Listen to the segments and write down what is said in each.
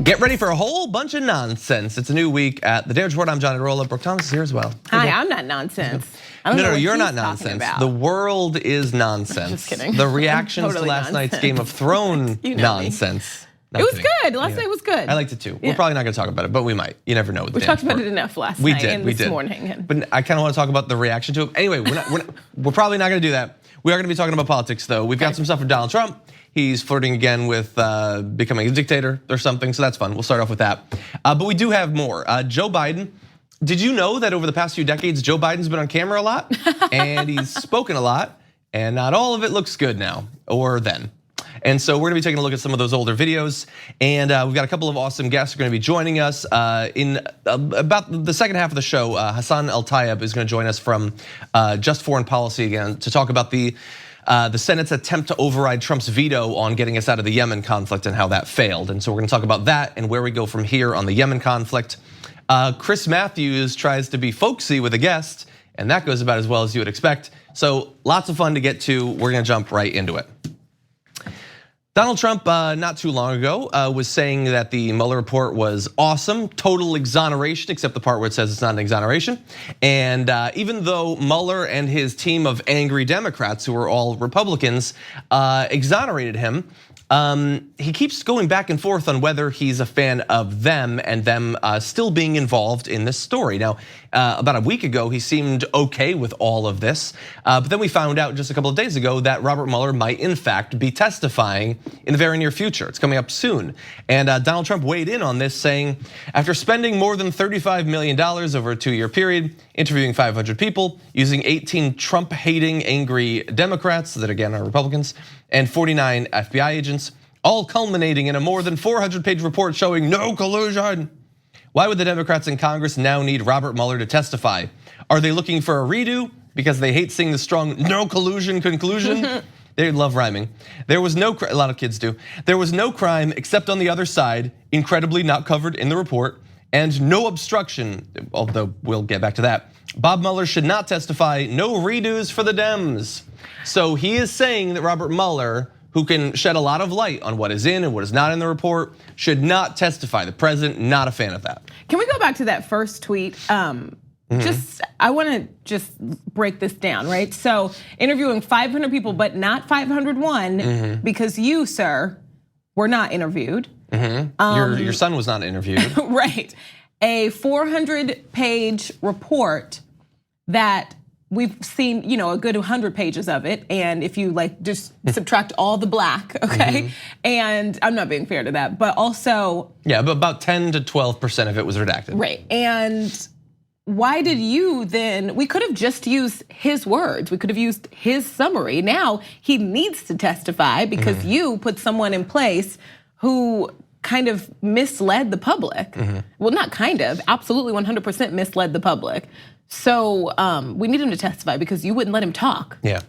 Get ready for a whole bunch of nonsense. It's a new week at the Daily Report. I'm John Arola. Brooke Thomas is here as well. Hi, I'm not nonsense. No, you're not nonsense. The world is nonsense. Just kidding. The reactions Totally to last night's Game of Thrones nonsense. It was good. Last night was good. I liked it too. We're probably not going to talk about it, but we might. You never know. We talked about it enough last night and this morning. But I kind of want to talk about the reaction to it. Anyway, we're probably not going to do that. We are going to be talking about politics, though. We've got some stuff from Donald Trump. He's flirting again with becoming a dictator or something, so that's fun. We'll start off with that. But we do have more. Joe Biden. Did you know that over the past few decades, Joe Biden's been on camera a lot and he's spoken a lot, and not all of it looks good now or then. And so we're gonna be taking a look at some of those older videos, and we've got a couple of awesome guests who are gonna be joining us in about the second half of the show. Hassan El-Tayyab is gonna join us from Just Foreign Policy again to talk about the Senate's attempt to override Trump's veto on getting us out of the Yemen conflict and how that failed. And so we're gonna talk about that and where we go from here on the Yemen conflict. Chris Matthews tries to be folksy with a guest, and that goes about as well as you would expect. So lots of fun to get to. We're gonna jump right into it. Donald Trump, not too long ago, was saying that the Mueller report was awesome, total exoneration, except the part where it says it's not an exoneration. And even though Mueller and his team of angry Democrats, who are all Republicans, exonerated him, he keeps going back and forth on whether he's a fan of them and them still being involved in this story. Now, about a week ago, he seemed okay with all of this, but then we found out just a couple of days ago that Robert Mueller might in fact be testifying in the very near future. It's coming up soon. And Donald Trump weighed in on this, saying, after spending more than $35 million over a 2-year period, interviewing 500 people, using 18 Trump-hating, angry Democrats that again are Republicans, and 49 FBI agents, all culminating in a more than 400-page report showing no collusion. Why would the Democrats in Congress now need Robert Mueller to testify? Are they looking for a redo because they hate seeing the strong no collusion conclusion? They love rhyming. There was no, a lot of kids do. There was no crime except on the other side, incredibly not covered in the report, and no obstruction, although we'll get back to that. Bob Mueller should not testify, no redos for the Dems. So he is saying that Robert Mueller, who can shed a lot of light on what is in and what is not in the report, should not testify. The president, not a fan of that. Can we go back to that first tweet? I wanna just break this down, right? So interviewing 500 people, but not 501 because you, sir, were not interviewed. Your son was not interviewed. Right, a 400-page report that we've seen, a good 100 pages of it, and if you just subtract all the black, okay? And I'm not being fair to that, but also but about 10 to 12% of it was redacted. Right, and why did you then? We could have just used his words. We could have used his summary. Now he needs to testify because you put someone in place who kind of misled the public. Well, not kind of, absolutely 100% misled the public. So we need him to testify because you wouldn't let him talk. Yeah.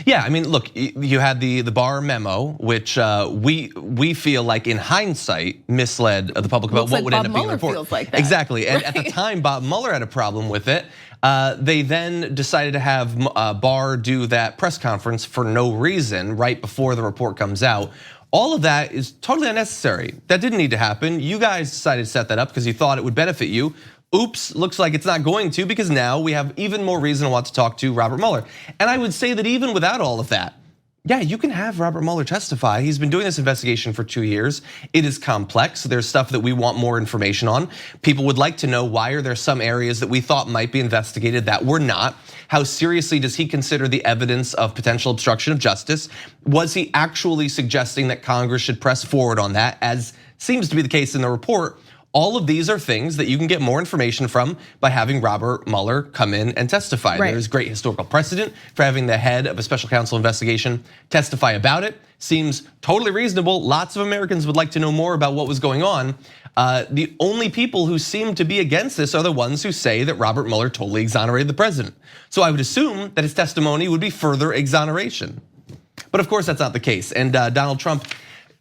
I mean, look, you had the Barr memo, which we feel like in hindsight misled the public about what would end up being the report. Feels like that. Exactly, and at the time, Bob Mueller had a problem with it. They then decided to have Barr do that press conference for no reason right before the report comes out. All of that is totally unnecessary. That didn't need to happen. You guys decided to set that up because you thought it would benefit you. Oops, looks like it's not going to, because now we have even more reason to want to talk to Robert Mueller. And I would say that even without all of that, yeah, you can have Robert Mueller testify. He's been doing this investigation for 2 years. It is complex. There's stuff that we want more information on. People would like to know, why are there some areas that we thought might be investigated that were not? How seriously does he consider the evidence of potential obstruction of justice? Was he actually suggesting that Congress should press forward on that, as seems to be the case in the report? All of these are things that you can get more information from by having Robert Mueller come in and testify. Right. There's great historical precedent for having the head of a special counsel investigation testify about it. Seems totally reasonable. Lots of Americans would like to know more about what was going on. The only people who seem to be against this are the ones who say that Robert Mueller totally exonerated the president. So I would assume that his testimony would be further exoneration. But of course, that's not the case. And Donald Trump,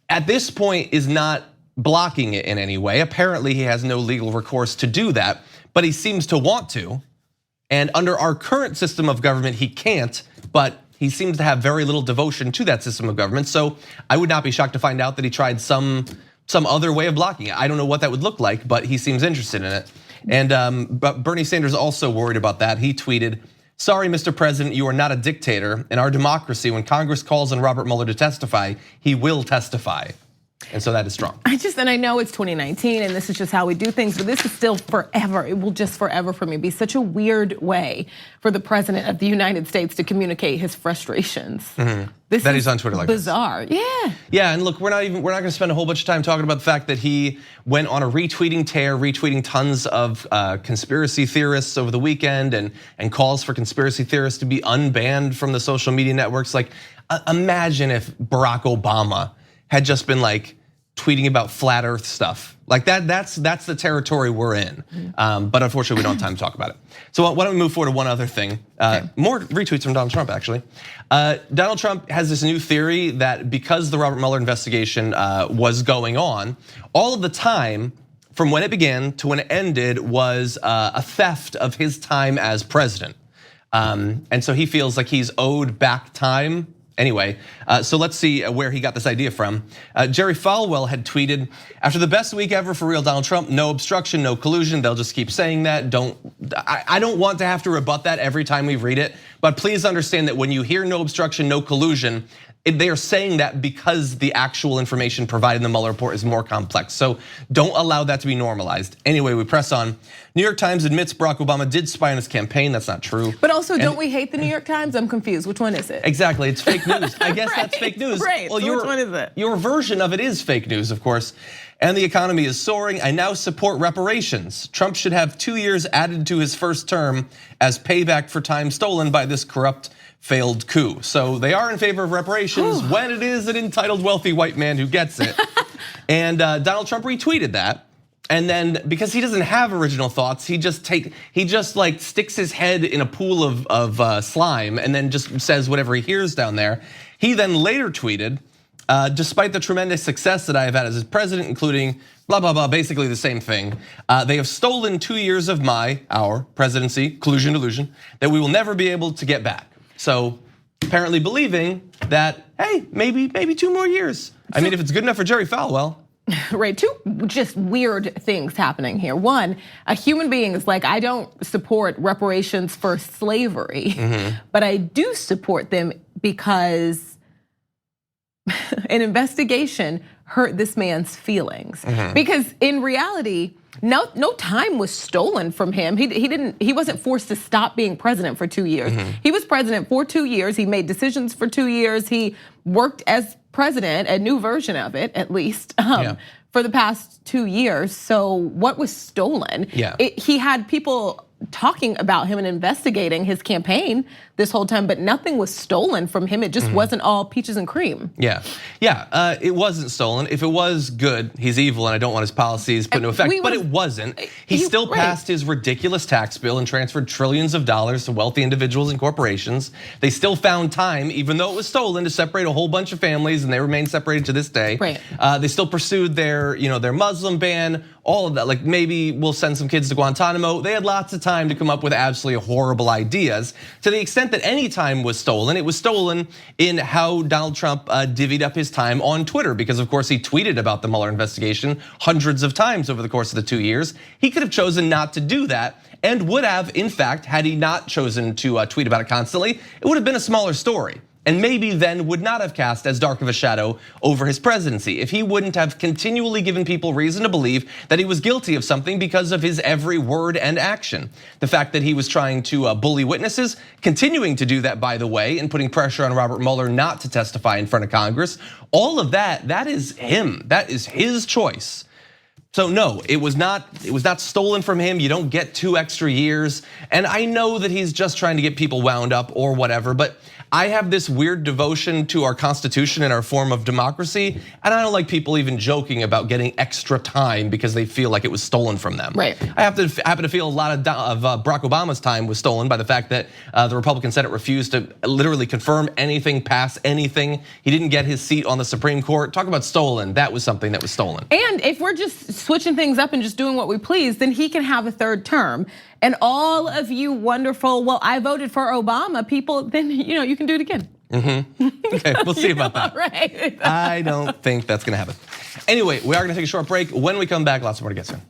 at this point, is not blocking it in any way. Apparently he has no legal recourse to do that, but he seems to want to. And under our current system of government, he can't, but he seems to have very little devotion to that system of government. So I would not be shocked to find out that he tried some some other way of blocking it. I don't know what that would look like, but he seems interested in it. And but Bernie Sanders also worried about that. He tweeted, "Sorry, Mr. President, you are not a dictator. In our democracy, when Congress calls on Robert Mueller to testify, he will testify." And so that is strong. And I know it's 2019 and this is just how we do things, but this is still forever. It will just forever for me be such a weird way for the president of the United States to communicate his frustrations. This that he's on Twitter like bizarre. This. Yeah, and look, we're not gonna spend a whole bunch of time talking about the fact that he went on a retweeting tear, retweeting tons of conspiracy theorists over the weekend and calls for conspiracy theorists to be unbanned from the social media networks. Like, imagine if Barack Obama had just been like tweeting about flat earth stuff. Like that's the territory we're in. But unfortunately, we don't have time to talk about it. So why don't we move forward to one other thing? More retweets from Donald Trump, actually. Donald Trump has this new theory that because the Robert Mueller investigation was going on, all of the time from when it began to when it ended was a theft of his time as president. And so he feels like he's owed back time. Anyway, so let's see where he got this idea from. Jerry Falwell had tweeted, "After the best week ever for real Donald Trump, no obstruction, no collusion." They'll just keep saying that. I don't want to have to rebut that every time we read it, but please understand that when you hear no obstruction, no collusion, they are saying that because the actual information provided in the Mueller report is more complex. So don't allow that to be normalized. Anyway, we press on. New York Times admits Barack Obama did spy on his campaign. That's not true. But also, don't we hate the New York Times? I'm confused. Which one is it? Exactly, it's fake news. I guess that's fake news. Right, well, so which one is it? Your version of it is fake news, of course. And the economy is soaring. I now support reparations. Trump should have 2 years added to his first term as payback for time stolen by this corrupt failed coup. So they are in favor of reparations when it is an entitled wealthy white man who gets it. And Donald Trump retweeted that. And then because he doesn't have original thoughts, he just like sticks his head in a pool of slime and then just says whatever he hears down there. He then later tweeted, "Despite the tremendous success that I have had as his president, including blah, blah, blah," basically the same thing. "They have stolen 2 years of our presidency, collusion, delusion, that we will never be able to get back." So apparently believing that, hey, maybe 2 more years. I mean, if it's good enough for Jerry Falwell. Right, two just weird things happening here. One, a human being is like, I don't support reparations for slavery, but I do support them because an investigation hurt this man's feelings. Because in reality, no time was stolen from him. He wasn't forced to stop being president for 2 years. He was president for 2 years. He made decisions for 2 years. He worked as president, a new version of it at least, for the past 2 years. So what was stolen? He had people talking about him and investigating his campaign this whole time, but nothing was stolen from him. It just wasn't all peaches and cream. It wasn't stolen. If it was, good. He's evil and I don't want his policies put into effect, but it wasn't. He still passed his ridiculous tax bill and transferred trillions of dollars to wealthy individuals and corporations. They still found time, even though it was stolen, to separate a whole bunch of families, and they remain separated to this day. They still pursued their Muslim ban, all of that. Like, maybe we'll send some kids to Guantanamo. They had lots of time to come up with absolutely horrible ideas. To the extent that any time was stolen, it was stolen in how Donald Trump divvied up his time on Twitter, because of course he tweeted about the Mueller investigation hundreds of times over the course of the 2 years. He could have chosen not to do that, and would have, in fact, had he not chosen to tweet about it constantly, it would have been a smaller story. And maybe then would not have cast as dark of a shadow over his presidency if he wouldn't have continually given people reason to believe that he was guilty of something because of his every word and action. The fact that he was trying to bully witnesses, continuing to do that, by the way, and putting pressure on Robert Mueller not to testify in front of Congress, all of that is him. That is his choice. So no, it was not stolen from him. You don't get 2 extra years. And I know that he's just trying to get people wound up or whatever, but I have this weird devotion to our Constitution and our form of democracy, and I don't like people even joking about getting extra time because they feel like it was stolen from them. Right. I happen to feel a lot of Barack Obama's time was stolen by the fact that the Republican Senate refused to literally confirm anything, pass anything. He didn't get his seat on the Supreme Court. Talk about stolen. That was something that was stolen. And if we're just switching things up and just doing what we please, then he can have a 3rd term. And all of you wonderful, well, I voted for Obama people, then you can do it again. Okay, we'll see about that. Right. I don't think that's gonna happen. Anyway, we are gonna take a short break. When we come back, lots more to get to.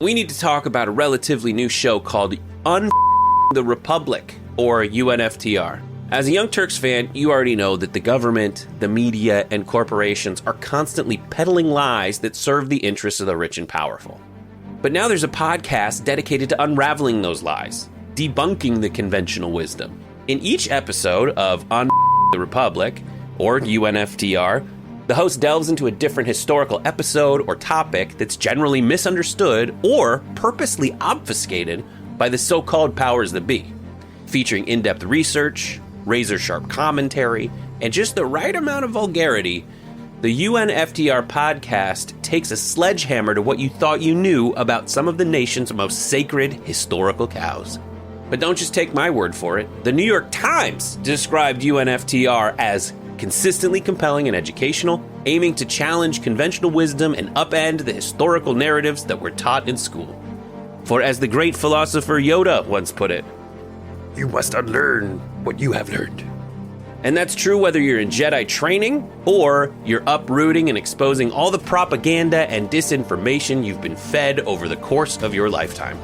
We need to talk about a relatively new show called the Republic, or UNFTR. As a Young Turks fan, you already know that the government, the media, and corporations are constantly peddling lies that serve the interests of the rich and powerful. But now there's a podcast dedicated to unraveling those lies, debunking the conventional wisdom. In each episode of On the Republic, or UNFTR, the host delves into a different historical episode or topic that's generally misunderstood or purposely obfuscated by the so-called powers that be. Featuring in-depth research, razor-sharp commentary, and just the right amount of vulgarity, the UNFTR podcast takes a sledgehammer to what you thought you knew about some of the nation's most sacred historical cows. But don't just take my word for it. The New York Times described UNFTR as consistently compelling and educational, aiming to challenge conventional wisdom and upend the historical narratives that were taught in school. For as the great philosopher Yoda once put it, "You must unlearn what you have learned." And that's true whether you're in Jedi training or you're uprooting and exposing all the propaganda and disinformation you've been fed over the course of your lifetime.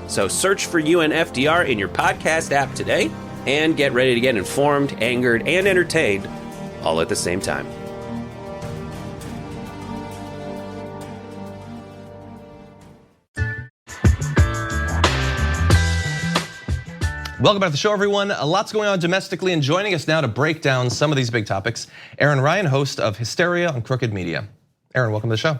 So search for UNFTR in your podcast app today and get ready to get informed, angered, and entertained all at the same time. Welcome back to the show, everyone. Lots going on domestically, and joining us now to break down some of these big topics, Erin Ryan, host of Hysteria on Crooked Media. Erin, welcome to the show.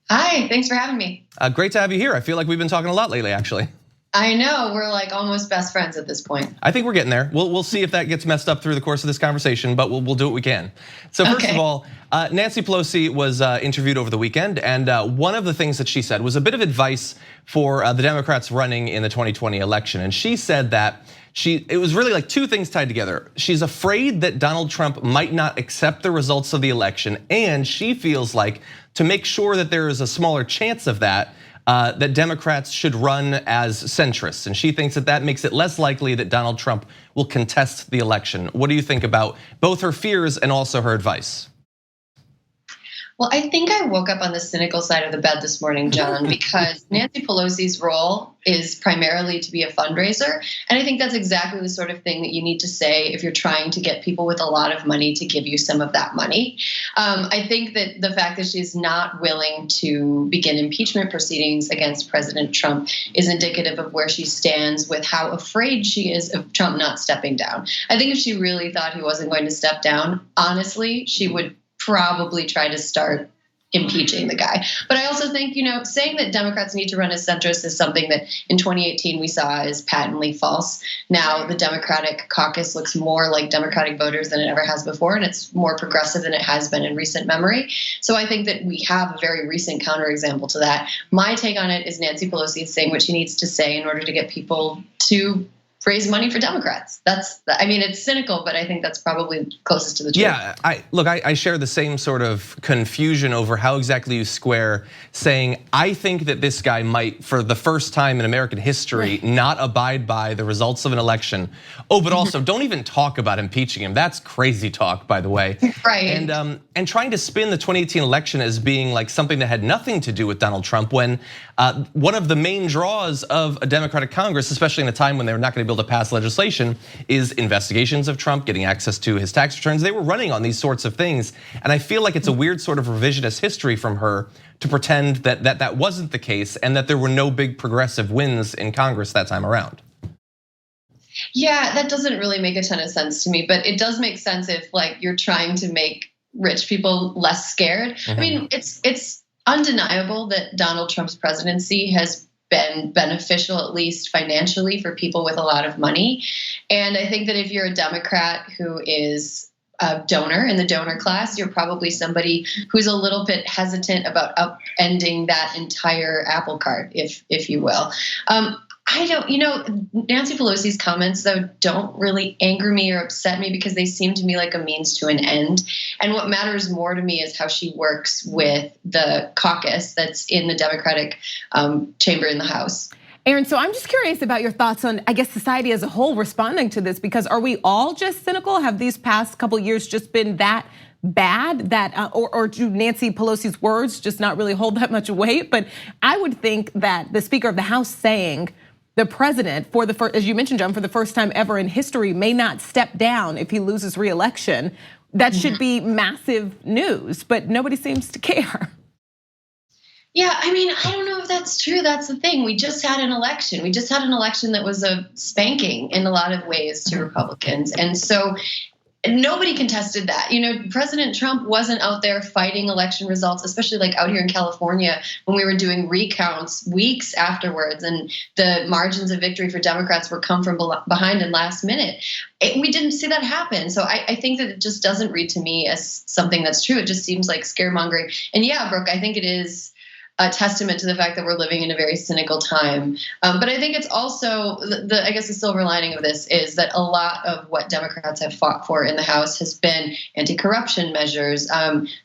Hi, thanks for having me. Great to have you here. I feel like we've been talking a lot lately, actually. I know, we're like almost best friends at this point. I think we're getting there. We'll see if that gets messed up through the course of this conversation, but we'll do what we can. So first of all, Nancy Pelosi was interviewed over the weekend, and one of the things that she said was a bit of advice for the Democrats running in the 2020 election. And she said that it was really like two things tied together. She's afraid that Donald Trump might not accept the results of the election, and she feels like to make sure that there is a smaller chance of that, that Democrats should run as centrists. And she thinks that makes it less likely that Donald Trump will contest the election. What do you think about both her fears and also her advice? Well, I think I woke up on the cynical side of the bed this morning, John, because Nancy Pelosi's role is primarily to be a fundraiser. And I think that's exactly the sort of thing that you need to say if you're trying to get people with a lot of money to give you some of that money. I think that the fact that she's not willing to begin impeachment proceedings against President Trump is indicative of where she stands with how afraid she is of Trump not stepping down. I think if she really thought he wasn't going to step down, honestly, she would probably try to start impeaching the guy. But I also think, saying that Democrats need to run as centrists is something that in 2018 we saw as patently false. Now the Democratic caucus looks more like Democratic voters than it ever has before, and it's more progressive than it has been in recent memory. So I think that we have a very recent counterexample to that. My take on it is Nancy Pelosi is saying what she needs to say in order to get people to raise money for Democrats. It's cynical, but I think that's probably closest to the truth. Yeah, I share the same sort of confusion over how exactly you square saying, I think that this guy might, for the first time in American history, not abide by the results of an election. Oh, but also don't even talk about impeaching him. That's crazy talk, by the way. Right. And trying to spin the 2018 election as being like something that had nothing to do with Donald Trump, when one of the main draws of a Democratic Congress, especially in a time when they're not going to be able to pass legislation, is investigations of Trump, getting access to his tax returns. They were running on these sorts of things. And I feel like it's a weird sort of revisionist history from her to pretend that wasn't the case and that there were no big progressive wins in Congress that time around. Yeah, that doesn't really make a ton of sense to me, but it does make sense if you're trying to make rich people less scared. I mean, it's undeniable that Donald Trump's presidency has been beneficial, at least financially, for people with a lot of money. And I think that if you're a Democrat who is a donor in the donor class, you're probably somebody who's a little bit hesitant about upending that entire apple cart, if you will. Nancy Pelosi's comments, though, don't really anger me or upset me because they seem to me like a means to an end. And what matters more to me is how she works with the caucus that's in the Democratic chamber in the House. Erin, so I'm just curious about your thoughts on, I guess, society as a whole responding to this, because are we all just cynical? Have these past couple years just been that bad that, or do Nancy Pelosi's words just not really hold that much weight? But I would think that the Speaker of the House saying the president, for the first, as you mentioned, John, for the first time ever in history, may not step down if he loses re-election. That should be massive news, but nobody seems to care. Yeah, I mean, I don't know if that's true. That's the thing. We just had an election. We just had an election that was a spanking in a lot of ways to Republicans. And so nobody contested that. You know, President Trump wasn't out there fighting election results, especially like out here in California when we were doing recounts weeks afterwards, and the margins of victory for Democrats were come from behind and last minute. We didn't see that happen. So I think that it just doesn't read to me as something that's true. It just seems like scaremongering. And yeah, Brooke, I think it is a testament to the fact that we're living in a very cynical time. But I think it's also, I guess the silver lining of this is that a lot of what Democrats have fought for in the House has been anti-corruption measures,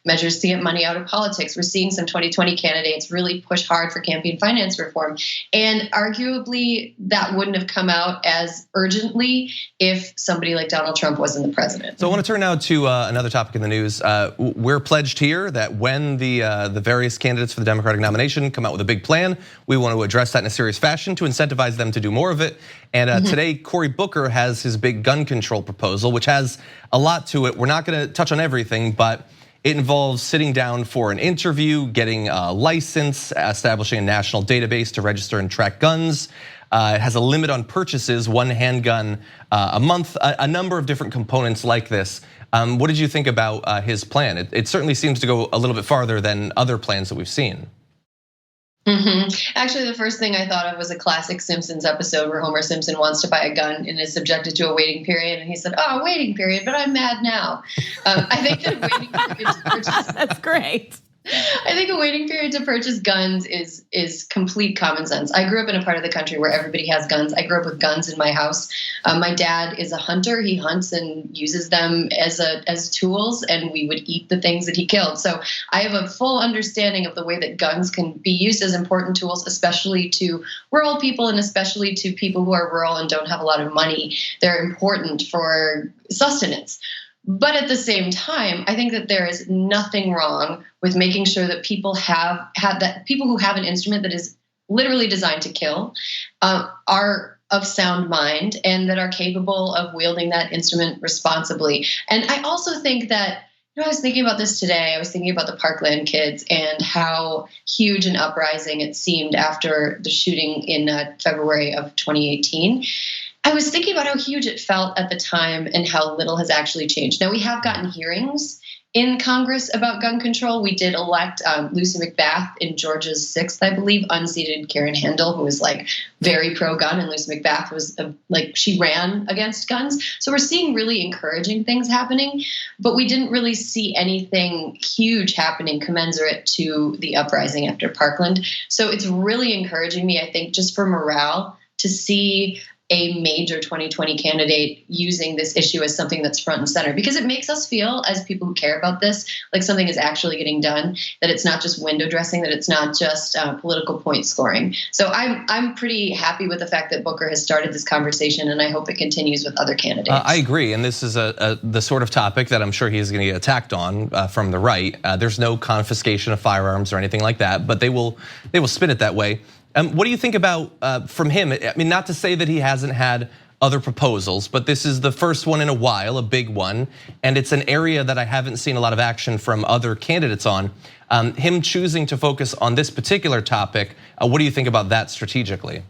measures to get money out of politics. We're seeing some 2020 candidates really push hard for campaign finance reform. And arguably that wouldn't have come out as urgently if somebody like Donald Trump wasn't the president. So I want to turn now to another topic in the news. We're pledged here that when the various candidates for the Democratic nomination come out with a big plan, we want to address that in a serious fashion to incentivize them to do more of it. And today, Cory Booker has his big gun control proposal, which has a lot to it. We're not going to touch on everything, but it involves sitting down for an interview, getting a license, establishing a national database to register and track guns. It has a limit on purchases, one handgun a month, a number of different components like this. What did you think about his plan? It certainly seems to go a little bit farther than other plans that we've seen. Actually, the first thing I thought of was a classic Simpsons episode where Homer Simpson wants to buy a gun and is subjected to a waiting period. And he said, "Oh, waiting period, but I'm mad now." I think that waiting period to purchase That's great. I think a waiting period to purchase guns is complete common sense. I grew up in a part of the country where everybody has guns. I grew up with guns in my house. My dad is a hunter. He hunts and uses them as tools, and we would eat the things that he killed. So I have a full understanding of the way that guns can be used as important tools, especially to rural people and especially to people who are rural and don't have a lot of money. They're important for sustenance. But at the same time, I think that there is nothing wrong with making sure that people people who have an instrument that is literally designed to kill are of sound mind and that are capable of wielding that instrument responsibly. And I also think that, I was thinking about this today. I was thinking about the Parkland kids and how huge an uprising it seemed after the shooting in February of 2018. I was thinking about how huge it felt at the time and how little has actually changed. Now, we have gotten hearings in Congress about gun control. We did elect Lucy McBath in Georgia's 6th, I believe, unseated Karen Handel, who was like very pro-gun, and Lucy McBath was she ran against guns. So we're seeing really encouraging things happening, but we didn't really see anything huge happening commensurate to the uprising after Parkland. So it's really encouraging me, I think, just for morale to see a major 2020 candidate using this issue as something that's front and center, because it makes us feel, as people who care about this, like something is actually getting done, that it's not just window dressing, that it's not just political point scoring. So I'm pretty happy with the fact that Booker has started this conversation, and I hope it continues with other candidates. I agree, and this is the sort of topic that I'm sure he's going to get attacked on from the right. There's no confiscation of firearms or anything like that, but they will spin it that way. What do you think about from him? I mean, not to say that he hasn't had other proposals, but this is the first one in a while, a big one, and it's an area that I haven't seen a lot of action from other candidates on. Him choosing to focus on this particular topic, what do you think about that strategically?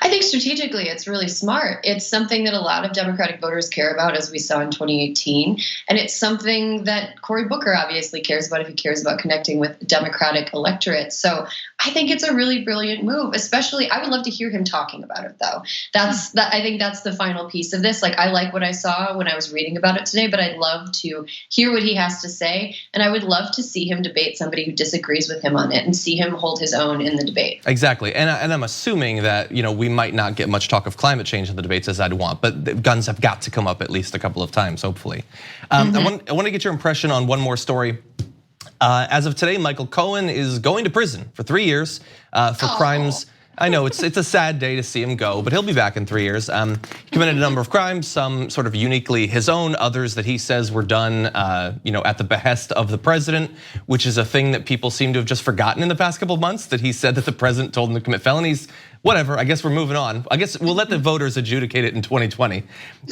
I think strategically it's really smart. It's something that a lot of Democratic voters care about, as we saw in 2018. And it's something that Cory Booker obviously cares about if he cares about connecting with Democratic electorate. So I think it's a really brilliant move, especially I would love to hear him talking about it, though. I think that's the final piece of this. Like, I like what I saw when I was reading about it today, but I'd love to hear what he has to say. And I would love to see him debate somebody who disagrees with him on it and see him hold his own in the debate. Exactly, and I'm assuming that we might not get much talk of climate change in the debates as I'd want, but guns have got to come up at least a couple of times, hopefully. I want to get your impression on one more story. As of today, Michael Cohen is going to prison for 3 years for crimes I know it's a sad day to see him go, but he'll be back in 3 years. He committed a number of crimes, some sort of uniquely his own, others that he says were done at the behest of the president, which is a thing that people seem to have just forgotten in the past couple of months, that he said that the president told him to commit felonies. Whatever, I guess we're moving on. I guess we'll let the voters adjudicate it in 2020.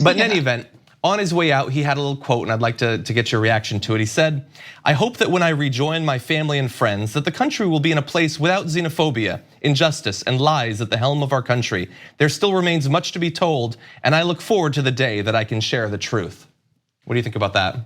But in any event, on his way out, he had a little quote, and I'd like to get your reaction to it. He said, "I hope that when I rejoin my family and friends, that the country will be in a place without xenophobia, injustice, and lies at the helm of our country. There still remains much to be told, and I look forward to the day that I can share the truth." What do you think about that?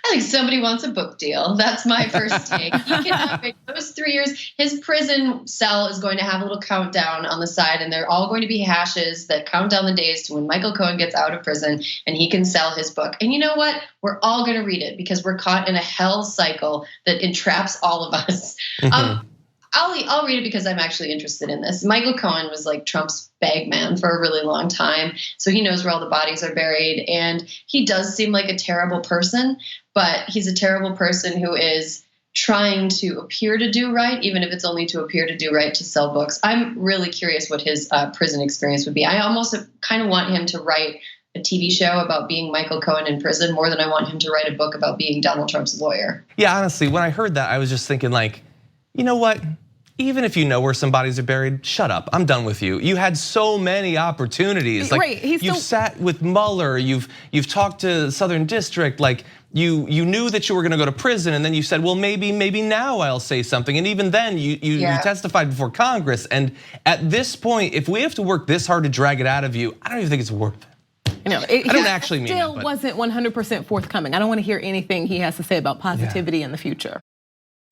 I think somebody wants a book deal. That's my first take. He cannot wait those 3 years. His prison cell is going to have a little countdown on the side, and they're all going to be hashes that count down the days to when Michael Cohen gets out of prison and he can sell his book. And you know what? We're all going to read it because we're caught in a hell cycle that entraps all of us. I'll read it because I'm actually interested in this. Michael Cohen was like Trump's bag man for a really long time, so he knows where all the bodies are buried, and he does seem like a terrible person, but he's a terrible person who is trying to appear to do right, even if it's only to appear to do right to sell books. I'm really curious what his prison experience would be. I almost kind of want him to write a TV show about being Michael Cohen in prison more than I want him to write a book about being Donald Trump's lawyer. Yeah, honestly, when I heard that, I was just thinking like, you know what? Even if you know where some bodies are buried, shut up. I'm done with you. You had so many opportunities. Like right, you've sat with Mueller, you've talked to Southern District, like you knew that you were gonna go to prison, and then you said, well, maybe now I'll say something. And even then you testified before Congress. And at this point, if we have to work this hard to drag it out of you, I don't even think it's worth it. I don't actually mean still wasn't 100% forthcoming. I don't want to hear anything he has to say about positivity in the future.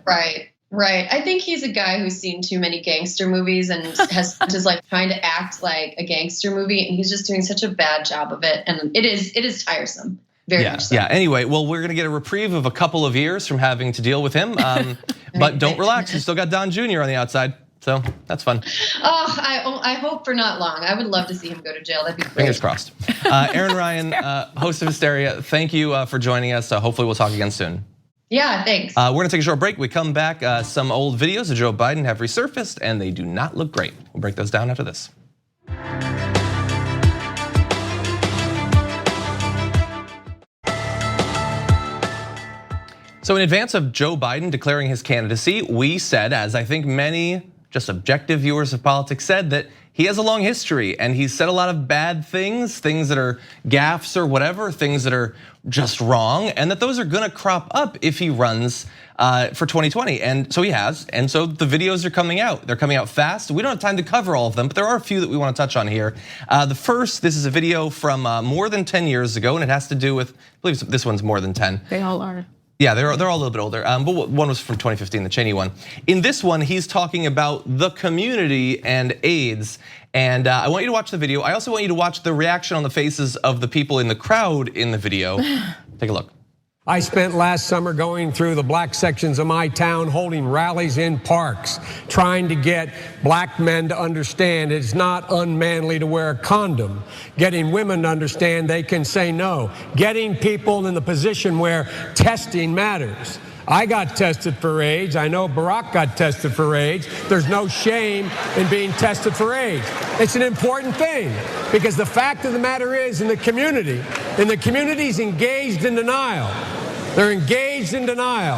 Right. I think he's a guy who's seen too many gangster movies and has spent his life trying to act like a gangster movie, and he's just doing such a bad job of it. And it is tiresome. Very much so. Yeah. Anyway, well, we're gonna get a reprieve of a couple of years from having to deal with him. But don't relax. You still got Don Jr. on the outside. So that's fun. Oh, I hope for not long. I would love to see him go to jail. That'd be great. Fingers crossed. Erin Ryan, host of Hysteria, thank you for joining us. Hopefully we'll talk again soon. Yeah, thanks. We're gonna take a short break. We come back, some old videos of Joe Biden have resurfaced and they do not look great. We'll break those down after this. So in advance of Joe Biden declaring his candidacy, we said, as I think many just objective viewers of politics said, that he has a long history and he's said a lot of bad things that are gaffes or whatever, things that are just wrong, and that those are gonna crop up if he runs for 2020. And so he has, and so the videos are coming out. They're coming out fast. We don't have time to cover all of them, but there are a few that we wanna touch on here. The first, this is a video from more than 10 years ago, and it has to do with, I believe this one's more than 10. They all are. Yeah, they're all a little bit older, but one was from 2015, the Cheney one. In this one, he's talking about the community and AIDS, and I want you to watch the video. I also want you to watch the reaction on the faces of the people in the crowd in the video. Take a look. I spent last summer going through the black sections of my town, holding rallies in parks, trying to get black men to understand it's not unmanly to wear a condom, getting women to understand they can say no, getting people in the position where testing matters. I got tested for AIDS. I know Barack got tested for AIDS. There's no shame in being tested for AIDS. It's an important thing because the fact of the matter is in the community's engaged in denial. They're engaged in denial.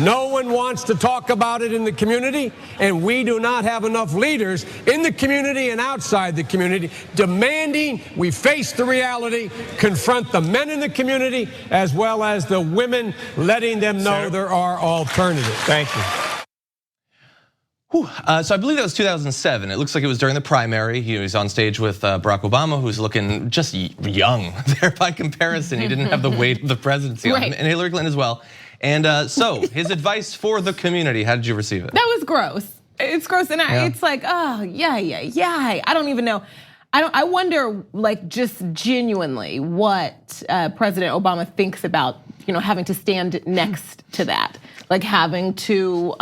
No one wants to talk about it in the community, and we do not have enough leaders in the community and outside the community demanding we face the reality, confront the men in the community, as well as the women, letting them know there are alternatives. Thank you. So I believe that was 2007. It looks like it was during the primary. He was on stage with Barack Obama, who's looking just young there by comparison. He didn't have the weight of the presidency on him, and Hillary Clinton as well. And so his advice for the community, how did you receive it? That was gross. It's gross, and it's like, oh, yeah. I don't even know. I wonder, like, just genuinely what President Obama thinks about, having to stand next to that, like having to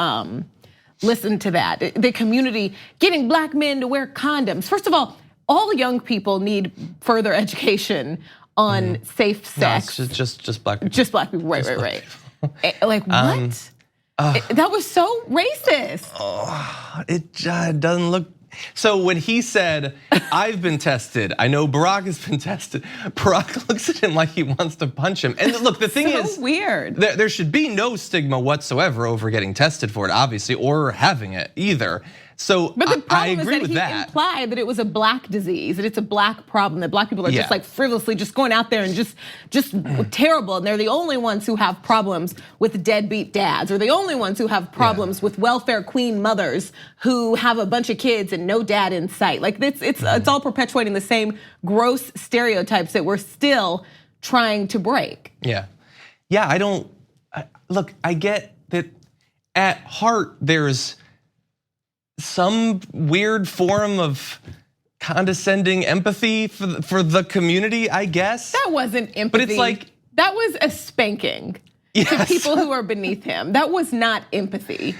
listen to that. The community getting black men to wear condoms. First of all young people need further education on safe sex. No, it's just black people. Just black people, right. Like what? That was so racist. It doesn't look. So when he said, I've been tested, I know Barack has been tested, Barack looks at him like he wants to punch him. And look, the thing is, weird. There should be no stigma whatsoever over getting tested for it, obviously, or having it either. So but the problem I agree with he that. Implied that it was a black disease, that it's a black problem, that black people are just like frivolously just going out there and just terrible. And they're the only ones who have problems with deadbeat dads, or the only ones who have problems with welfare queen mothers who have a bunch of kids and no dad in sight. Like it's all perpetuating the same gross stereotypes that we're still trying to break. Yeah, look, I get that at heart there's some weird form of condescending empathy for the community, I guess. That wasn't empathy. But it's like, that was a spanking to people who are beneath him. That was not empathy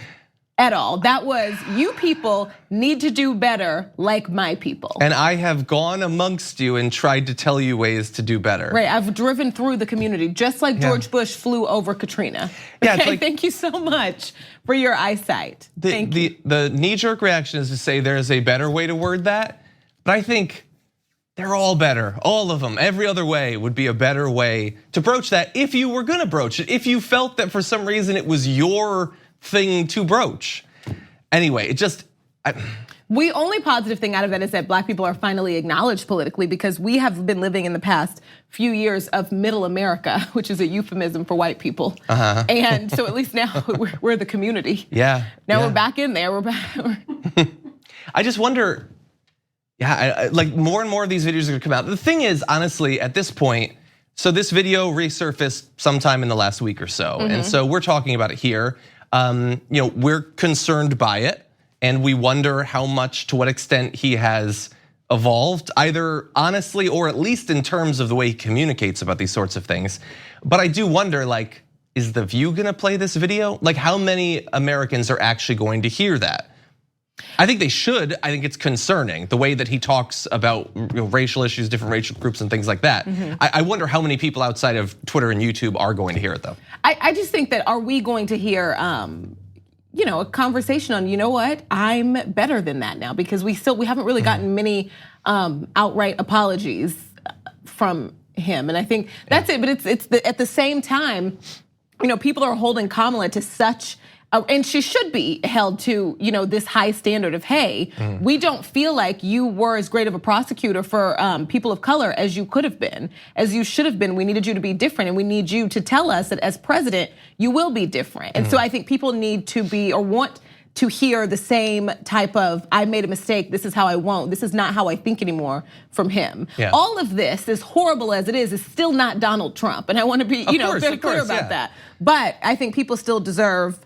at all. That was, you people need to do better like my people. And I have gone amongst you and tried to tell you ways to do better. Right, I've driven through the community just like George Bush flew over Katrina. Yeah, okay, like, thank you so much for your eyesight. The knee-jerk reaction is to say there's a better way to word that, but I think they're all better, all of them. Every other way would be a better way to broach that if you were gonna broach it, if you felt that for some reason it was your thing to broach. Anyway, it just, the only positive thing out of that is that black people are finally acknowledged politically, because we have been living in the past few years of middle America, which is a euphemism for white people. And so at least now we're the community. Yeah. Now we're back in there, we're back. I just wonder, like more and more of these videos are gonna come out. The thing is, honestly, at this point, so this video resurfaced sometime in the last week or so. And so we're talking about it here. We're concerned by it, and we wonder how much, to what extent he has evolved, either honestly or at least in terms of the way he communicates about these sorts of things. But I do wonder, like, is The View gonna play this video? Like, how many Americans are actually going to hear that? I think they should. I think it's concerning the way that he talks about racial issues, different racial groups and things like that. I wonder how many people outside of Twitter and YouTube are going to hear it though. I just think that, are we going to hear a conversation on, you know what, I'm better than that now, because we haven't really gotten many outright apologies from him. And I think that's it, but it's at the same time, people are holding Kamala to such, and she should be held to, this high standard of, hey, we don't feel like you were as great of a prosecutor for people of color as you could have been, as you should have been. We needed you to be different, and we need you to tell us that as president, you will be different. And so I think people need to be, or want to hear the same type of, I made a mistake, this is how I won't, this is not how I think anymore, from him. All of this, as horrible as it is still not Donald Trump. And I want to be, very clear about that. But I think people still deserve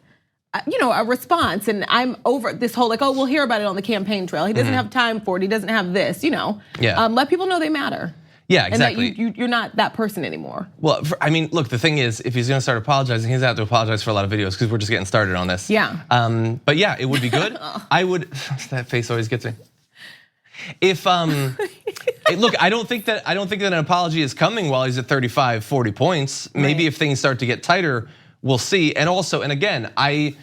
a response, and I'm over this whole like, oh, we'll hear about it on the campaign trail. He doesn't have time for it. He doesn't have this, Let people know they matter. Yeah, exactly. And that you're not that person anymore. Well, look, the thing is, if he's gonna start apologizing, he's gonna have to apologize for a lot of videos, because we're just getting started on this. Yeah. But yeah, it would be good. I would, that face always gets me. If, look, I don't think that an apology is coming while he's at 35, 40 points. Maybe if things start to get tighter, we'll see. And also, and again, I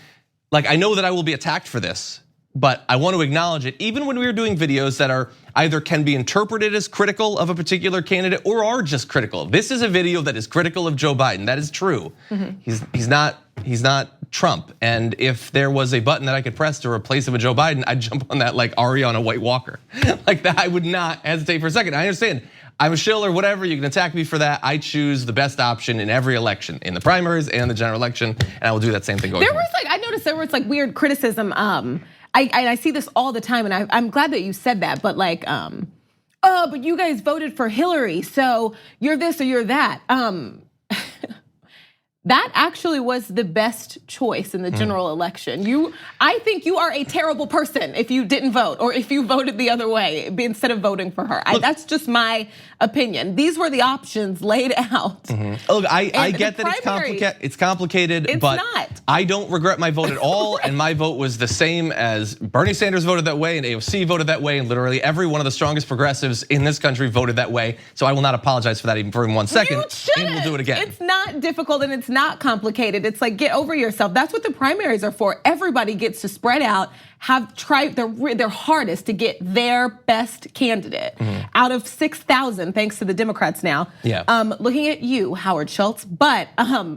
know that I will be attacked for this, but I want to acknowledge it. Even when we are doing videos that are either can be interpreted as critical of a particular candidate or are just critical. This is a video that is critical of Joe Biden. That is true. He's not Trump. And if there was a button that I could press to replace him with Joe Biden, I'd jump on that like Ari on a White Walker. Like that, I would not hesitate for a second. I understand. I'm a shill or whatever, you can attack me for that. I choose the best option in every election, in the primaries and the general election, and I will do that same thing going forward. I noticed there was like weird criticism. I see this all the time, and I'm glad that you said that, but like, oh, but you guys voted for Hillary, so you're this or you're that. That actually was the best choice in the general election. I think you are a terrible person if you didn't vote, or if you voted the other way instead of voting for her. That's just my opinion. These were the options laid out. Look, I get that it's complicated, but not. I don't regret my vote at all. And my vote was the same as Bernie Sanders voted that way, and AOC voted that way, and literally every one of the strongest progressives in this country voted that way. So I will not apologize for that even for 1 second. You shouldn't. And we'll do it again. It's not difficult, and it's not complicated. It's like, get over yourself. That's what the primaries are for. Everybody gets to spread out, have tried their hardest to get their best candidate out of 6,000, thanks to the Democrats now. Yeah. Looking at you, Howard Schultz, but I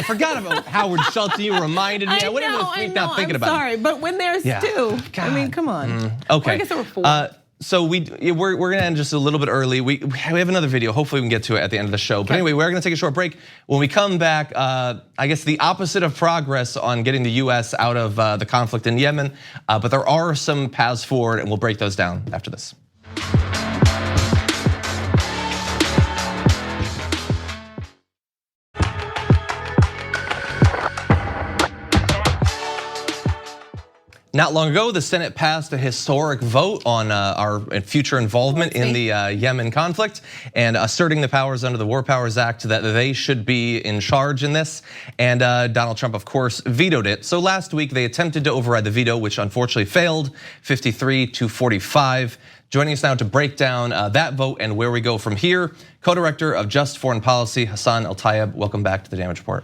forgot about Howard Schultz. You reminded me. I went into this week not thinking about it. Sorry, but when there's two, I mean, come on. Okay. Well, I guess there were four. So we're gonna end just a little bit early. We have another video. Hopefully we can get to it at the end of the show. But anyway, we're gonna take a short break. When we come back, I guess the opposite of progress on getting the US out of the conflict in Yemen. But there are some paths forward, and we'll break those down after this. Not long ago, the Senate passed a historic vote on our future involvement in the Yemen conflict and asserting the powers under the War Powers Act that they should be in charge in this. And Donald Trump, of course, vetoed it. So last week, they attempted to override the veto, which unfortunately failed, 53-45. Joining us now to break down that vote and where we go from here, co-director of Just Foreign Policy, Hassan El-Tayyab. Welcome back to the Damage Report.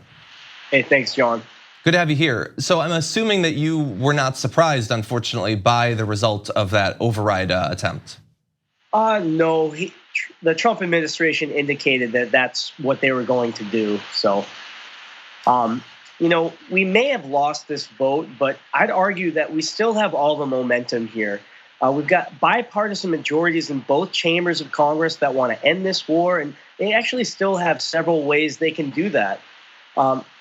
Hey, thanks, John. Good to have you here. So I'm assuming that you were not surprised, unfortunately, by the result of that override attempt. No, the Trump administration indicated that that's what they were going to do. So, we may have lost this vote, but I'd argue that we still have all the momentum here. We've got bipartisan majorities in both chambers of Congress that want to end this war, and they actually still have several ways they can do that.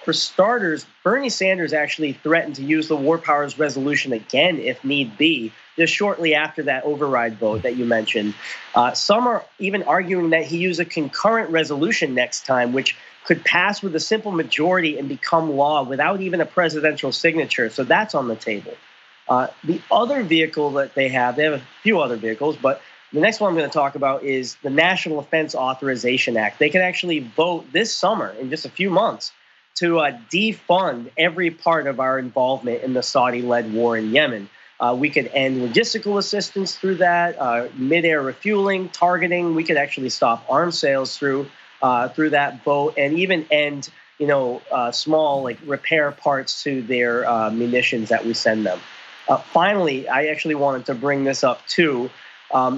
For starters, Bernie Sanders actually threatened to use the War Powers Resolution again if need be, just shortly after that override vote that you mentioned. Some are even arguing that he use a concurrent resolution next time, which could pass with a simple majority and become law without even a presidential signature. So that's on the table. The other vehicle that they have a few other vehicles, but the next one I'm going to talk about is the National Defense Authorization Act. They can actually vote this summer in just a few months to defund every part of our involvement in the Saudi-led war in Yemen. We could end logistical assistance through that, mid-air refueling, targeting. We could actually stop arms sales through that vote, and even end, small repair parts to their munitions that we send them. Finally, I actually wanted to bring this up too.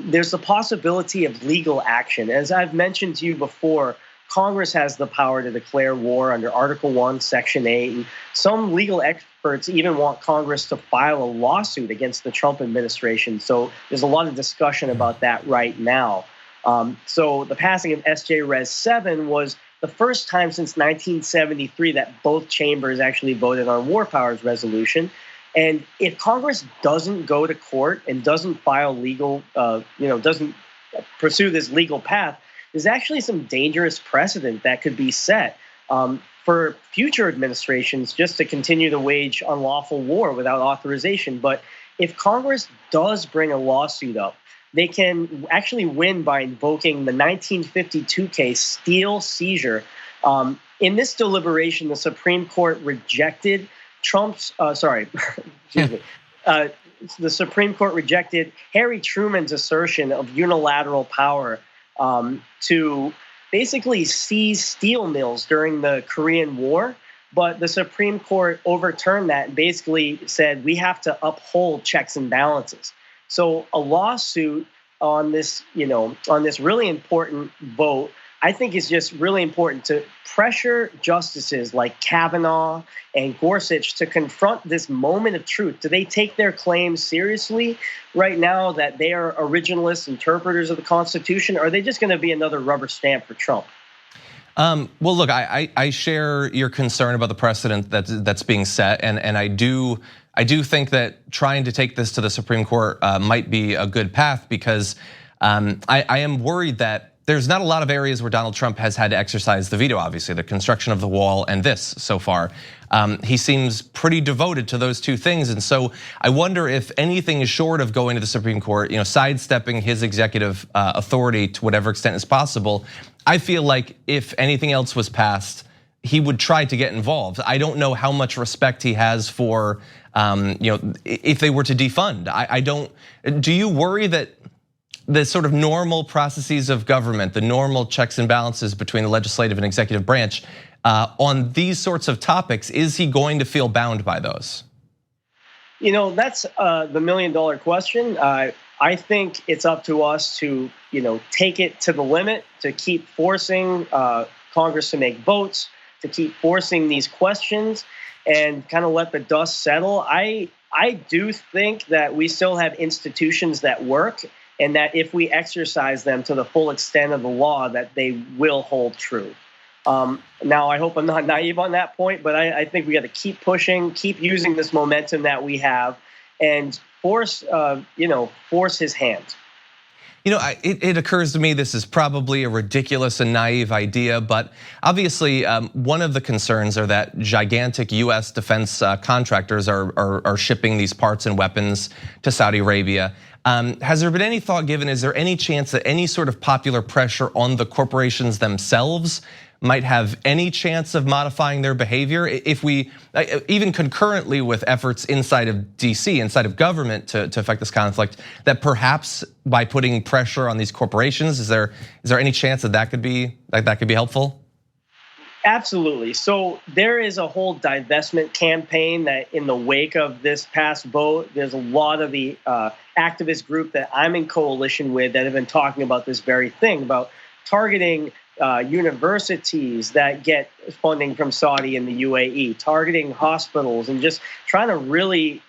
There's the possibility of legal action. As I've mentioned to you before, Congress has the power to declare war under Article 1, Section 8, and some legal experts even want Congress to file a lawsuit against the Trump administration. So there's a lot of discussion about that right now. So the passing of SJ Res 7 was the first time since 1973 that both chambers actually voted on War Powers Resolution. And if Congress doesn't go to court and doesn't file doesn't pursue this legal path, there's actually some dangerous precedent that could be set for future administrations just to continue to wage unlawful war without authorization. But if Congress does bring a lawsuit up, they can actually win by invoking the 1952 case Steele seizure. In this deliberation, the Supreme Court rejected the Supreme Court rejected Harry Truman's assertion of unilateral power to basically seize steel mills during the Korean War. But the Supreme Court overturned that and basically said we have to uphold checks and balances. So a lawsuit on this, on this really important vote, I think is just really important to pressure justices like Kavanaugh and Gorsuch to confront this moment of truth. Do they take their claims seriously right now that they are originalist interpreters of the Constitution, or are they just going to be another rubber stamp for Trump? Well, look, I share your concern about the precedent that's being set, and I do think that trying to take this to the Supreme Court might be a good path, because I am worried that there's not a lot of areas where Donald Trump has had to exercise the veto, obviously, the construction of the wall and this so far. He seems pretty devoted to those two things. And so I wonder if anything is short of going to the Supreme Court, sidestepping his executive authority to whatever extent is possible. I feel like if anything else was passed, he would try to get involved. I don't know how much respect he has for, if they were to defund. I don't, do you worry that the sort of normal processes of government, the normal checks and balances between the legislative and executive branch on these sorts of topics? Is he going to feel bound by those? You know, that's the $1 million question. I think it's up to us to, take it to the limit, to keep forcing Congress to make votes, to keep forcing these questions, and kind of let the dust settle. I do think that we still have institutions that work, and that if we exercise them to the full extent of the law, that they will hold true. Now, I hope I'm not naive on that point, but I think we got to keep pushing, keep using this momentum that we have, and force his hand. It occurs to me this is probably a ridiculous and naive idea, but obviously one of the concerns are that gigantic US defense contractors are shipping these parts and weapons to Saudi Arabia. Has there been any thought given, is there any chance that any sort of popular pressure on the corporations themselves might have any chance of modifying their behavior? If we, even concurrently with efforts inside of DC, inside of government to affect this conflict, that perhaps by putting pressure on these corporations, is there any chance that could be helpful? Absolutely. So there is a whole divestment campaign that in the wake of this past vote, there's a lot of the activist group that I'm in coalition with that have been talking about this very thing, about targeting universities that get funding from Saudi and the UAE, targeting hospitals, and just trying to really,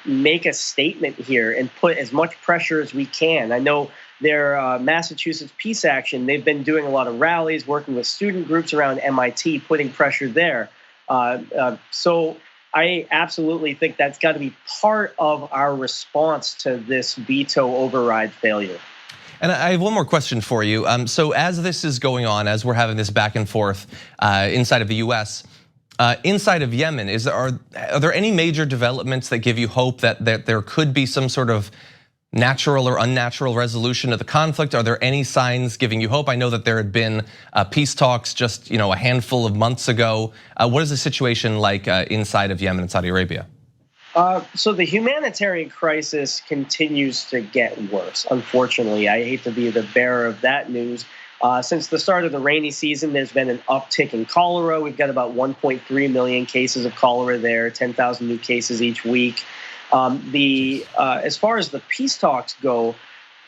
make a statement here and put as much pressure as we can. I know their Massachusetts Peace Action, they've been doing a lot of rallies, working with student groups around MIT, putting pressure there. So I absolutely think that's got to be part of our response to this veto override failure. And I have one more question for you. So as this is going on, as we're having this back and forth inside of the US, inside of Yemen, are there any major developments that give you hope that there could be some sort of natural or unnatural resolution of the conflict? Are there any signs giving you hope? I know that there had been peace talks just a handful of months ago. What is the situation like inside of Yemen and Saudi Arabia? So the humanitarian crisis continues to get worse, unfortunately. I hate to be the bearer of that news. Since the start of the rainy season, there's been an uptick in cholera. We've got about 1.3 million cases of cholera there, 10,000 new cases each week. As far as the peace talks go,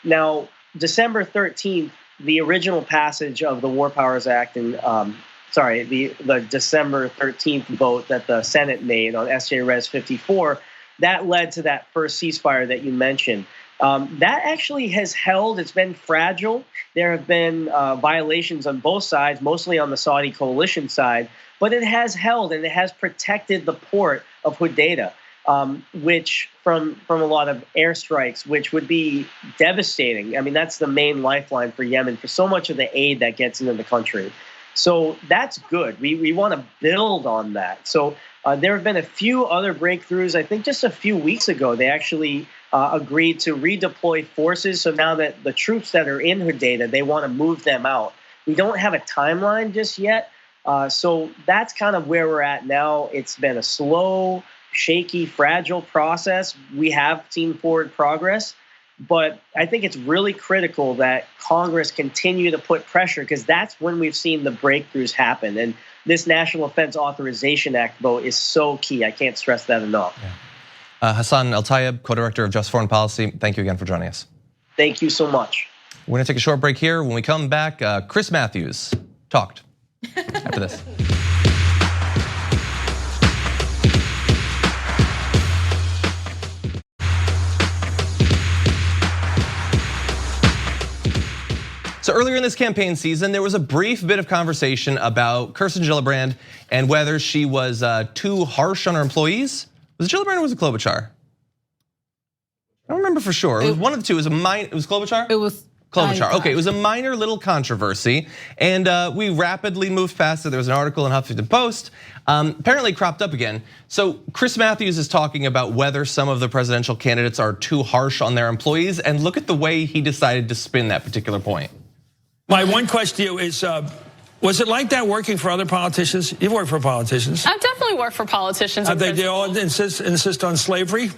now, December 13th, the original passage of the War Powers Act and the December 13th vote that the Senate made on SJ Res 54, that led to that first ceasefire that you mentioned. That actually has held. It's been fragile. There have been violations on both sides, mostly on the Saudi coalition side, but it has held and it has protected the port of Hodeidah, which from a lot of airstrikes, which would be devastating. I mean, that's the main lifeline for Yemen, for so much of the aid that gets into the country. So that's good. We want to build on that. So there have been a few other breakthroughs. I think just a few weeks ago, they actually agreed to redeploy forces. So now that the troops that are in Hodeidah, they want to move them out. We don't have a timeline just yet. So that's kind of where we're at now. It's been a slow, shaky, fragile process. We have seen forward progress. But I think it's really critical that Congress continue to put pressure, because that's when we've seen the breakthroughs happen. And this National Defense Authorization Act vote is so key. I can't stress that enough. Yeah. Hassan El-Tayyab, co-director of Just Foreign Policy, thank you again for joining us. Thank you so much. We're gonna take a short break here. When we come back, Chris Matthews talked after this. So earlier in this campaign season, there was a brief bit of conversation about Kirsten Gillibrand and whether she was too harsh on her employees. Was it Gillibrand or was it Klobuchar? I don't remember for sure. It was one of the two. It was Klobuchar? It was Klobuchar. Okay, it was a minor little controversy, and we rapidly moved past it. There was an article in Huffington Post. Apparently cropped up again. So Chris Matthews is talking about whether some of the presidential candidates are too harsh on their employees, and look at the way he decided to spin that particular point. My one question to you is, was it like that working for other politicians? You've worked for politicians. I've definitely worked for politicians. They all insist on slavery?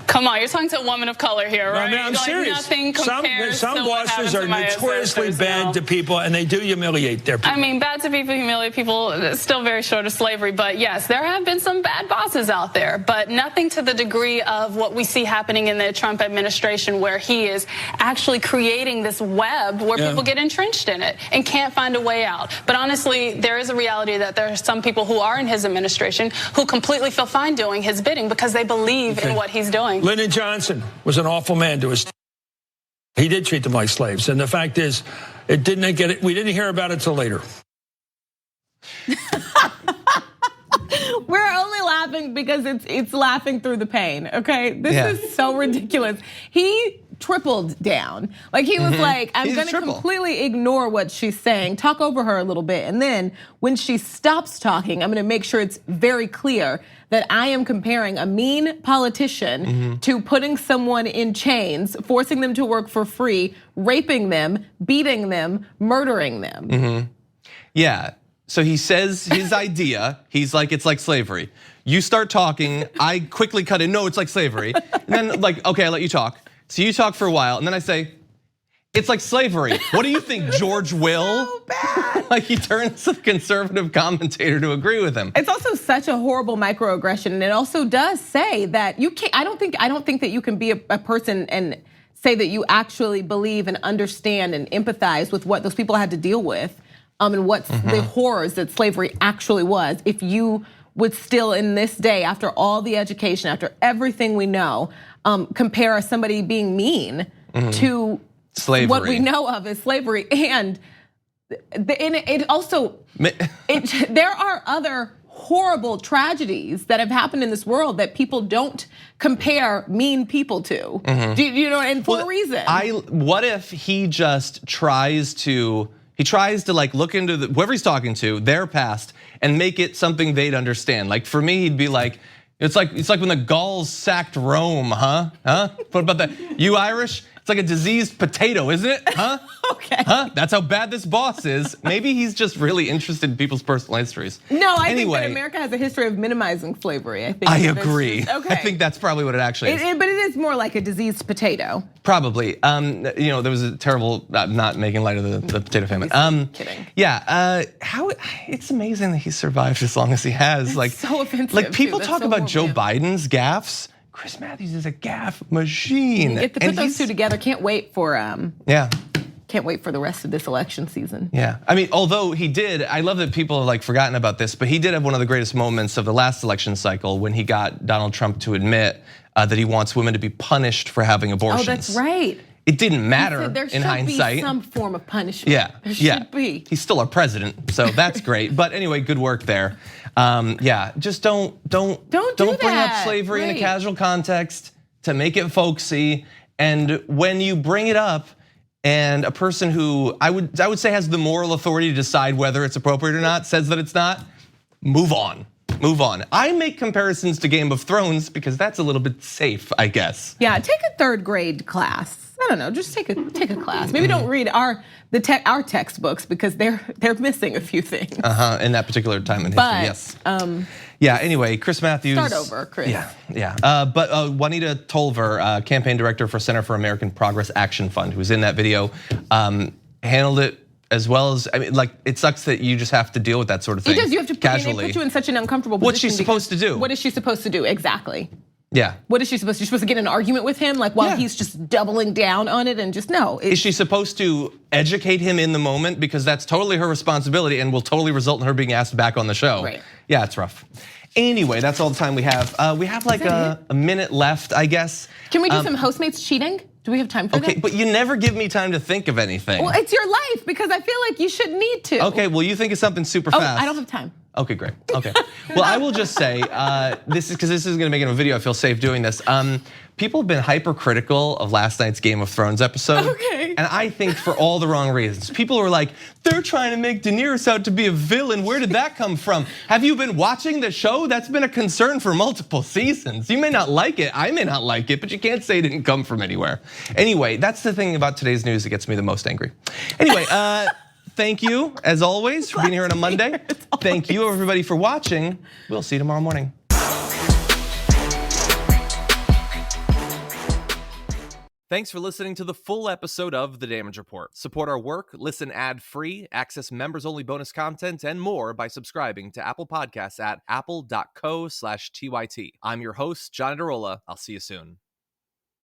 Come on, you're talking to a woman of color here, right? No, I'm serious. Nothing compares some to what bosses happens are to my notoriously ancestors, bad to people, and they do humiliate their people. I mean, bad to people, humiliate people, it's still very short of slavery. But yes, there have been some bad bosses out there, but nothing to the degree of what we see happening in the Trump administration, where he is actually creating this web where people get entrenched in it and can't find a way out. But honestly, there is a reality that there are some people who are in his administration who completely feel fine doing his bidding because they believe in what he's doing. Lyndon Johnson was an awful man to us. He did treat them like slaves, and the fact is, we didn't hear about it till later. We're only laughing because it's laughing through the pain, okay? This is so ridiculous. He tripled down. Like he was like, I'm gonna completely ignore what she's saying, talk over her a little bit, and then when she stops talking, I'm gonna make sure it's very clear that I am comparing a mean politician to putting someone in chains, forcing them to work for free, raping them, beating them, murdering them. Yeah. So he says his idea, he's like, it's like slavery. You start talking, I quickly cut in, no, it's like slavery. And then like, okay, I'll let you talk. So you talk for a while, and then I say, it's like slavery. What do you think, George Will? So bad. Like he turns the conservative commentator to agree with him. It's also such a horrible microaggression, and it also does say that you can't. I don't think that you can be a person and say that you actually believe and understand and empathize with what those people had to deal with, and what's the horrors that slavery actually was. If you would still, in this day, after all the education, after everything we know, compare somebody being mean to slavery, what we know of as slavery, and it also there are other horrible tragedies that have happened in this world that people don't compare mean people to. Do you know? And for a reason. What if he just tries to like look into whoever he's talking to, their past, and make it something they'd understand. Like for me, he'd be like, it's like when the Gauls sacked Rome, huh? What about that? You Irish? It's like a diseased potato, isn't it? Huh? Okay. Huh? That's how bad this boss is. Maybe he's just really interested in people's personal histories. No, I think that America has a history of minimizing slavery. I agree. Okay. I think that's probably what it actually is. But it is more like a diseased potato. Probably. There was a terrible, not making light of the potato famine. Kidding. Yeah. How it's amazing that he survived as long as he has. It's like so offensive. Like people talk so about horrible. Joe Biden's gaffes. Chris Matthews is a gaffe machine. You get to put those two together. Can't wait for Can't wait for the rest of this election season. Yeah, I mean, although he did, I love that people have like forgotten about this, but he did have one of the greatest moments of the last election cycle when he got Donald Trump to admit that he wants women to be punished for having abortions. Oh, that's right. It didn't matter in hindsight. There should be some form of punishment. Yeah, there should be. He's still our president, so that's great. But anyway, good work there. Yeah, just don't bring up slavery in a casual context to make it folksy. And when you bring it up, and a person who I would say has the moral authority to decide whether it's appropriate or not says that it's not, move on. Move on. I make comparisons to Game of Thrones because that's a little bit safe, I guess. Yeah, take a third grade class. I don't know, just take a class. Maybe don't read our textbooks because they're missing a few things. In that particular time in history, yes. Yeah, anyway, Chris Matthews. Start over, Chris. Yeah. But Juanita Tolver, campaign director for Center for American Progress Action Fund, who was in that video, handled it as well as, I mean, like, it sucks that you just have to deal with that sort of thing. It does, you have to casually. They put you in such an uncomfortable position. What's she supposed to do? What is she supposed to do, exactly? Yeah. What is she supposed to do? She's supposed to get in an argument with him, like while he's just doubling down on it and just no. Is she supposed to educate him in the moment? Because that's totally her responsibility and will totally result in her being asked back on the show. Right. Yeah, it's rough. Anyway, that's all the time we have. We have like a minute left, I guess. Can we do some Hostmates cheating? Do we have time for that? Okay, but you never give me time to think of anything. Well, it's your life because I feel like you should need to. Okay, well, you think of something super fast. I don't have time. Okay, great. Okay. Well, I will just say, this is gonna make it a video, I feel safe doing this. People have been hypercritical of last night's Game of Thrones episode. Okay. And I think for all the wrong reasons. People are like, they're trying to make Daenerys out to be a villain. Where did that come from? Have you been watching the show? That's been a concern for multiple seasons. You may not like it, I may not like it, but you can't say it didn't come from anywhere. Anyway, that's the thing about today's news that gets me the most angry. Anyway, thank you, as always, for being here on a Monday. Thank you, everybody, for watching. We'll see you tomorrow morning. Thanks for listening to the full episode of The Damage Report. Support our work, listen ad-free, access members-only bonus content, and more by subscribing to Apple Podcasts at apple.co/TYT. I'm your host, John Adarola. I'll see you soon.